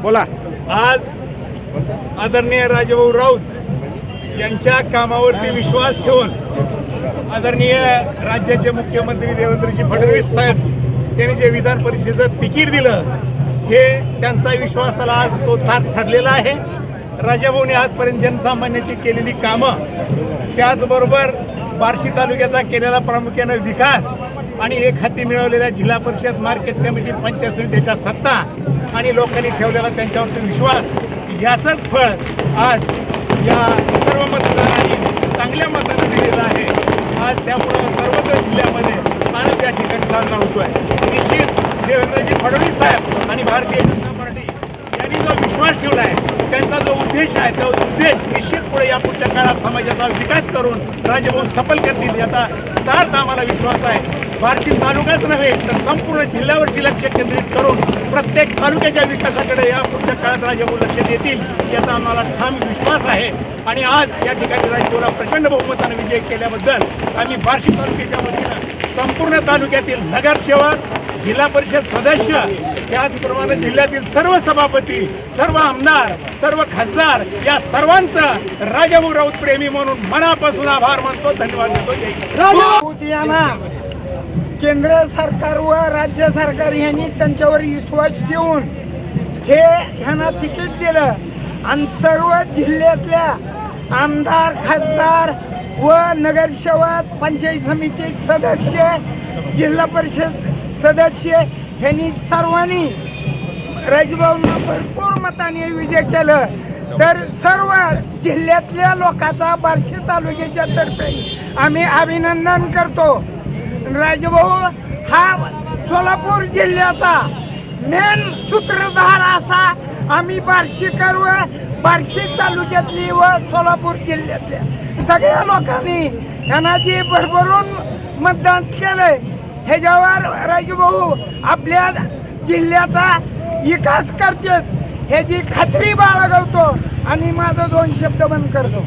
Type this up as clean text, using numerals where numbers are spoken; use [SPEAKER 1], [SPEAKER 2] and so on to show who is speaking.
[SPEAKER 1] बोला.
[SPEAKER 2] आज आदरणीय राजाभाऊ राऊत यांच्या कामावरती विश्वास ठेवून आदरणीय राज्याचे मुख्यमंत्री देवेंद्रजी फडणवीस साहेब त्यांनी जे विधान परिषदेचं तिकीट दिलं हे त्यांचा विश्वासाला आज तो साथ ठरलेला आहे. राजाभाऊने आजपर्यंत जनसामान्याची केलेली कामं, त्याचबरोबर बार्शी तालुक्याचा केलेला प्रामुख्याने विकास आणि एक हाती मिळवलेल्या जिल्हा परिषद मार्केट कमिटी पंचायत समितीच्या सत्ता आणि लोकांनी ठेवलेला त्यांच्यावरती विश्वास, याचंच फळ आज या सर्व मतदारांनी चांगल्या मताने दिलेलं आहे. आज त्यामुळं सर्वत्र जिल्ह्यामध्ये आनंद या ठिकाणी साजरा होतोय. निश्चित देवेंद्रजी फडणवीस साहेब आणि भारतीय जनता पार्टी यांनी जो विश्वास ठेवला आहे, त्यांचा जो उद्देश आहे, तो उद्देश निश्चित पुढे या पुढच्या काळात समाजाचा विकास करून राजाभाऊ सफल करतील याचा सार्थ आम्हाला विश्वास आहे. बार्शी तालुकाच नव्हे तर संपूर्ण जिल्ह्यावरची लक्ष केंद्रित करून प्रत्येक तालुक्याच्या विकासाकडे या पुढच्या काळात राजाभाऊ लक्ष देतील याचा आम्हाला ठाम विश्वास आहे. आणि आज या ठिकाणी राजाभाऊला प्रचंड बहुमताने विजय केल्याबद्दल आम्ही बार्शी तालुक्याच्या वतीनं संपूर्ण तालुक्यातील नगरसेवक, जिल्हा परिषद सदस्य, त्याचप्रमाणे जिल्ह्यातील सर्व सभापती, सर्व आमदार, सर्व खासदार या सर्वांचं राजाभाऊ राऊत प्रेमी म्हणून मनापासून आभार मानतो. धन्यवाद देतो.
[SPEAKER 3] राऊत यांना केंद्र सरकार व राज्य सरकार यांनी त्यांच्यावर विश्वास ठेवून हे ह्यांना तिकीट दिलं आणि सर्व जिल्ह्यातल्या आमदार, खासदार व नगरसेवक, पंचायत समिती सदस्य, जिल्हा परिषद सदस्य ह्यांनी सर्वांनी राजाभाऊंना भरपूर मताने विजय केलं. तर सर्व जिल्ह्यातल्या लोकांचा बार्शी तालुक्याच्या तर्फे आम्ही अभिनंदन करतो. राजाभाऊ हा सोलापूर जिल्ह्याचा मेन सूत्रधार असा आम्ही बार्शीकर व बार्शी तालुक्यातली व सोलापूर जिल्ह्यातल्या सगळ्या लोकांनी यांना जी भरभरून मतदान केलंय ह्याच्यावर राजाभाऊ आपल्या जिल्ह्याचा विकास करतात ह्याची खात्री बाळगवतो आणि माझं 2 शब्द बंद करतो.